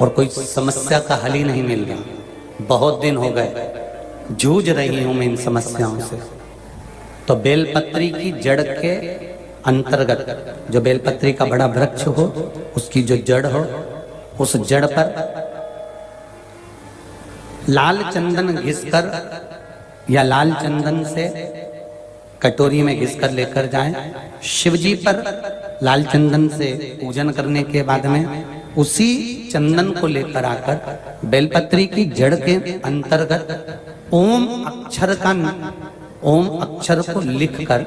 और कोई समस्या का हल ही नहीं मिल रहा। बहुत दिन हो गए जूझ रही हूं मैं इन समस्याओं से। तो बेलपत्री की जड़ के अंतर्गत, जो बेलपत्री का बड़ा वृक्ष हो उसकी जो जड़ हो, उस जड़ पर लाल चंदन घिसकर या लाल चंदन से कटोरी में घिसकर लेकर जाएं। शिव जी पर लाल चंदन से पूजन करने के बाद में उसी चंदन को लेकर आकर बेलपत्री की जड़ के अंतर्गत ओम अक्षर को लिखकर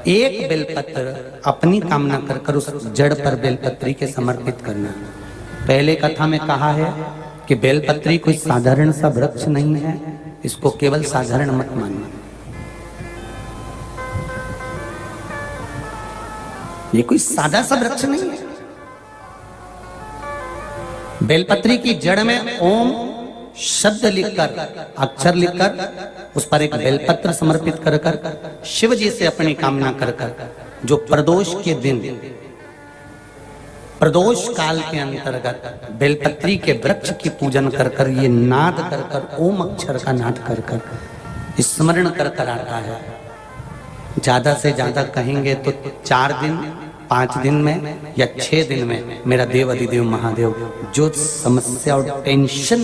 एक बेलपत्र अपनी कामना कर उस जड़ पर बेलपत्री के समर्पित करना। पहले कथा में कहा है कि बेलपत्री कोई साधारण सा वृक्ष नहीं है, इसको केवल साधारण मत मानना। ये कोई सादा सा वृक्ष नहीं है। बेलपत्री की जड़ में ओम शब्द लिखकर, अक्षर लिखकर उस पर एक बेलपत्र समर्पित कर कर शिव जी से अपनी कामना कर कर, जो प्रदोष के दिन, प्रदोष काल के अंतर्गत बेलपत्री के वृक्ष की पूजन कर कर, ये नाद कर कर, ओम अक्षर का नाद कर कर स्मरण कर कर आता है। ज्यादा से ज्यादा कहेंगे तो 4 दिन, 5 दिन में या 6 दिन में मेरा देव अधिदेव महादेव जो समस्या और टेंशन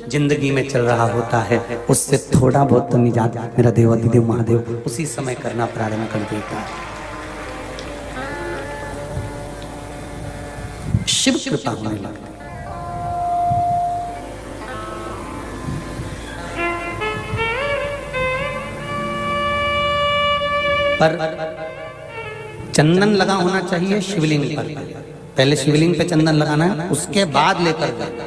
जिंदगी में चल रहा होता है उससे थोड़ा बहुत तो निजात मेरा देव अधिदेव महादेव उसी समय करना प्रारंभ कर देता है। शिव कृपा होने लगती। पर चंदन लगा होना चाहिए शिवलिंग पर। पहले शिवलिंग पे चंदन लगाना है, उसके बाद लेकर जाना।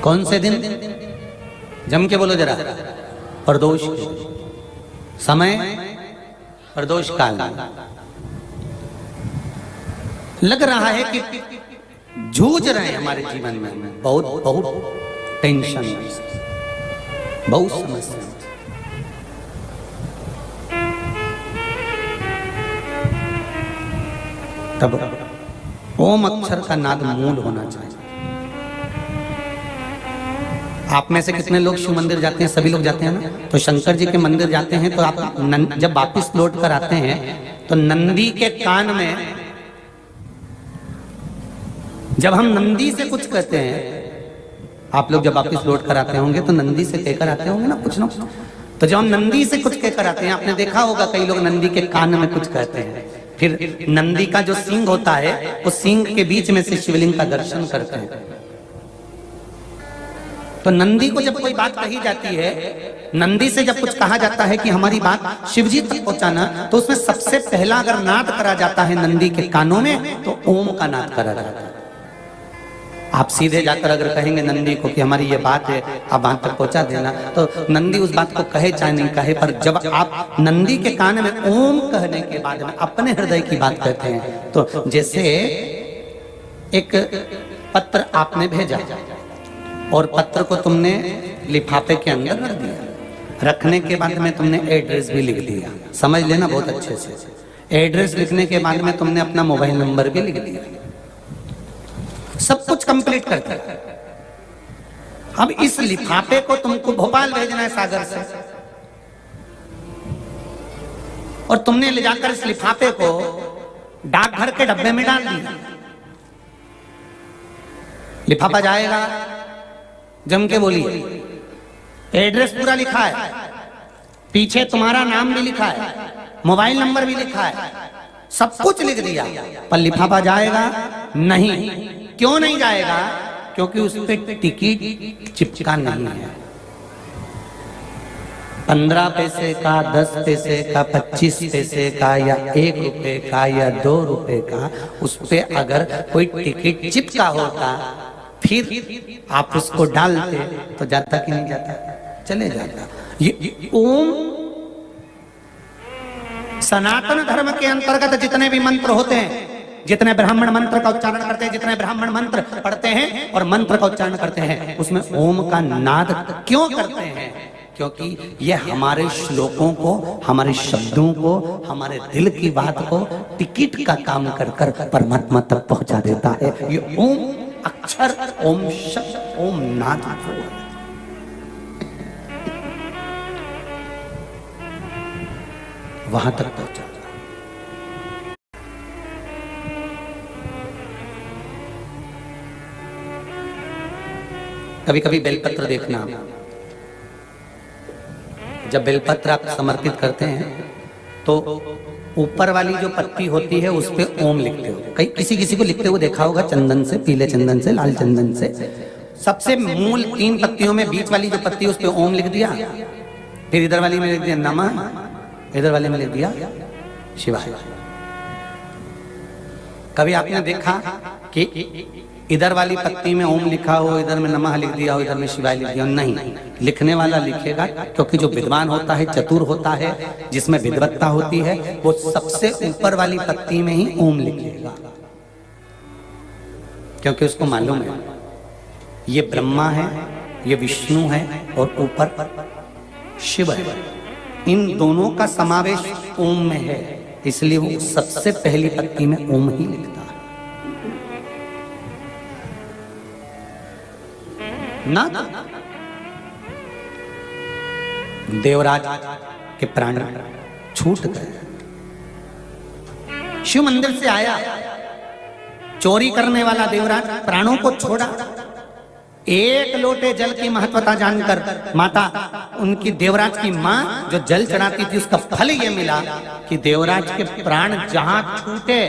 कौन से दिन? जम के बोलो जरा। प्रदोष समय, प्रदोष काल। लग रहा है कि जूझ रहे हैं हमारे जीवन में, बहुत बहुत टेंशन, बहुत समस्या। तब ओम अक्षर का नाद मूल होना चाहिए। आप में से कितने लोग शिव मंदिर जाते हैं? सभी लोग जाते हैं ना। तो शंकर जी के मंदिर जाते हैं तो आप जब वापिस लौट कर आते हैं तो नंदी के कान में, जब हम नंदी से कुछ कहते हैं, आप लोग जब वापिस लौट कर आते होंगे तो नंदी से कहकर आते होंगे ना कुछ ना। तो जब हम नंदी से कुछ कहकर आते हैं, आपने देखा होगा कई लोग नंदी के कान में कुछ कहते हैं। फिर नंदी का जो सींग होता है उस सींग के बीच में से शिवलिंग का दर्शन करते हैं। तो नंदी को जब कोई बात कही जाती है, नंदी से जब कुछ कहा जाता है कि हमारी बात शिव जी तक पहुंचाना, तो उसमें सबसे पहला अगर नाद करा जाता है नंदी के कानों में तो ओम का नाद करा जाता है। आप सीधे जाकर अगर कहेंगे नंदी को कि हमारी ये बात है, आप वहां तक पहुंचा देना, तो नंदी उस बात को कहे चाहे नहीं कहे, पर जब आप नंदी के कान में ओम कहने के बाद में अपने हृदय की बात कहते हैं, तो जैसे एक पत्र आपने भेजा और पत्र को तुमने लिफाफे के अंदर रख दिया, रखने के बाद में तुमने एड्रेस भी लिख दिया। समझ लेना बहुत अच्छे से। एड्रेस लिखने के बाद में तुमने अपना मोबाइल नंबर भी लिख दिया, सब कुछ कंप्लीट करके। अब इस लिफाफे को तुमको भोपाल भेजना है सागर से, और तुमने ले जाकर इस लिफाफे को डाकघर के डब्बे में डाल दिया। लिफाफा जाएगा, जम के बोलिए। एड्रेस पूरा लिखा है, पीछे तुम्हारा नाम भी लिखा है, मोबाइल नंबर भी लिखा है, सब कुछ लिख दिया, पर लिफाफा जाएगा नहीं। क्यों नहीं जाएगा? क्योंकि उस पर टिकट चिपका नहीं है। 15 पैसे का, 10 पैसे का, 25 पैसे का, या 1 रुपए का, या 2 रुपए का, उस पे अगर कोई टिकट चिपका होता फिर आप उसको डालते तो जाता कि नहीं जाता? चले जाता। ये ओम सनातन धर्म के अंतर्गत जितने भी मंत्र होते हैं, जितने ब्राह्मण मंत्र का उच्चारण करते हैं, जितने ब्राह्मण मंत्र पढ़ते हैं और मंत्र का उच्चारण करते हैं, उसमें ओम का नाद क्यों करते हैं? क्योंकि यह हमारे श्लोकों को, हमारे शब्दों को, हमारे दिल की बात को टिकट का काम कर कर परमात्मा तक पहुंचा देता है। ये ओम अक्षर ओम शब्द ओम नाद वो है। वहां तक पहुंचा। कभी कभी बेलपत्र देखना, जब बेलपत्र आप समर्पित करते हैं तो ऊपर वाली जो पत्ती होती है उस पे ओम लिखते हो। कई किसी को लिखते हुए देखा होगा, चंदन से, पीले चंदन से, लाल चंदन से। सबसे मूल 3 पत्तियों में बीच वाली जो पत्ती उस पे ओम लिख दिया, फिर इधर वाली में लिख दिया नमः, इधर वाले में लिख दिया शिवाय। कभी आपने देखा कि इधर वाली पत्ती में ओम लिखा हो, इधर में नमः लिख दिया हो, इधर में शिवाय लिख दिया हो? नहीं, लिखने वाला लिखेगा, क्योंकि जो विद्वान होता है, चतुर होता है, जिसमें विद्वत्ता होती है, वो सबसे ऊपर वाली पत्ती में ही ओम लिखेगा, क्योंकि उसको मालूम है ये ब्रह्मा है, ये विष्णु है और ऊपर शिव है। इन दोनों का समावेश ओम में है, इसलिए वो सबसे पहली पत्ती में ओम ही लिखता है ना। देवराज के प्राण छूट गए। शिव मंदिर से आया, चोरी करने वाला देवराज प्राणों को छोड़ा। एक लोटे जल की महत्वता जानकर माता, उनकी देवराज की मां जो जल चढ़ाती थी, उसका फल ये मिला कि देवराज के प्राण जहां छूटे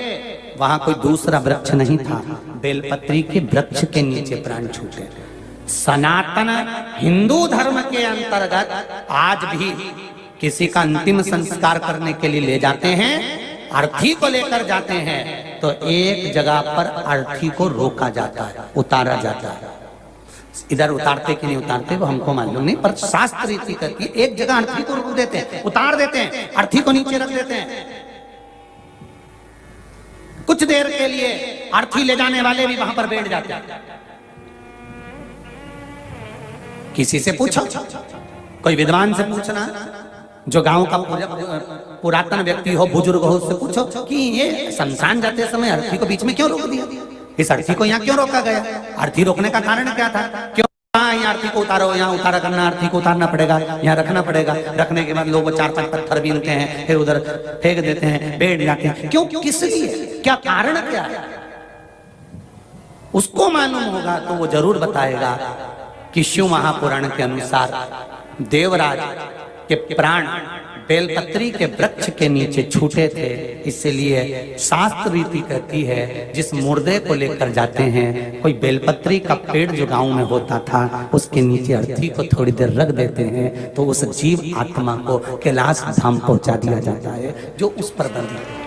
वहां कोई दूसरा वृक्ष नहीं था, बेलपत्री के वृक्ष के नीचे प्राण छूटे। सनातन हिंदू धर्म के अंतर्गत आज भी किसी का अंतिम संस्कार करने के लिए ले जाते हैं, अर्थी को लेकर जाते हैं, तो एक जगह पर अर्थी को रोका जाता है, उतारा जाता है। इधर उतारते कि नहीं उतारते वो हमको मालूम नहीं, पर शास्त्र रीति कहती है एक जगह अर्थी को रोक देते हैं, उतार देते हैं, अर्थी को नीचे रख देते हैं। कुछ देर के लिए अर्थी ले जाने वाले भी वहां पर बैठ जाते हैं। किसी से पूछो, कोई विद्वान से पूछना, जो गांव का पुरातन व्यक्ति हो, बुजुर्ग हो, उससे पूछो कि ये शमशान जाते समय अर्थी को बीच में क्यों रोक दिया, इस अर्थी को यहाँ क्यों रोका गया, अर्थी रोकने का कारण क्या था, क्यों यहाँ अर्थी को उतारो, यहाँ उतारा करना, अर्थी को उतारना पड़ेगा, यहाँ रखना पड़ेगा, रखने के बाद लोग 4-5 पत्थर बीनते हैं, फिर उधर फेंक देते हैं, बैठ जाते हैं, क्यों, किस लिए, क्या कारण क्या है, उसको मालूम होगा तो वो जरूर बताएगा कि शिव महापुराण के अनुसार देवराज के प्राण बेलपत्री के वृक्ष के नीचे छूटे थे। इसलिए शास्त्र रीति कहती है जिस मुर्दे को लेकर जाते हैं, कोई बेलपत्री का पेड़ जो गांव में होता था उसके नीचे अर्थी को थोड़ी देर रख देते हैं, तो उस जीव आत्मा को कैलाश धाम पहुंचा दिया जाता है जो उस पर बंधी है।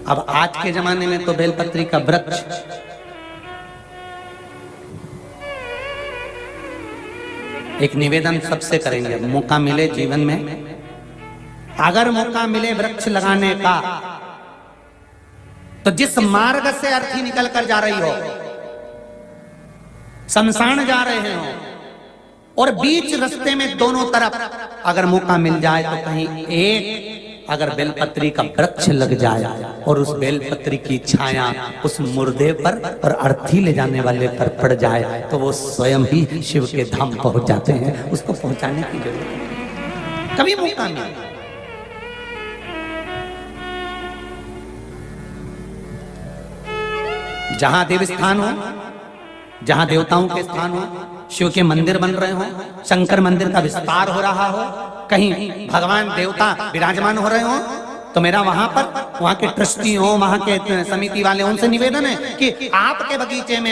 अब आज के जमाने में तो बेलपत्री का वृक्ष एक निवेदन सबसे करेंगे, मौका मिले जीवन में, अगर मौका मिले वृक्ष लगाने का, तो जिस मार्ग से अर्थी निकल कर जा रही हो, शमशान जा रहे हो, और बीच रास्ते में दोनों तरफ अगर मौका मिल जाए तो कहीं एक अगर बेलपत्री का वृक्ष लग जाए और उस बेलपत्री की छाया उस मुर्दे पर और अर्थी ले जाने वाले पर पड़ जाए, तो वो स्वयं ही शिव के धाम पहुंच जाते हैं। उसको पहुंचाने की जरूरत नहीं, कभी मौका मिले। जहां देव स्थान हो, जहां देवताओं के स्थान हो, शिव के मंदिर बन रहे हो, शंकर मंदिर का विस्तार हो रहा हो, कहीं भगवान देवता विराजमान हो रहे हो, तो मेरा वहां के ट्रस्टी हो, वहां के समिति वाले, उनसे निवेदन है कि आपके बगीचे में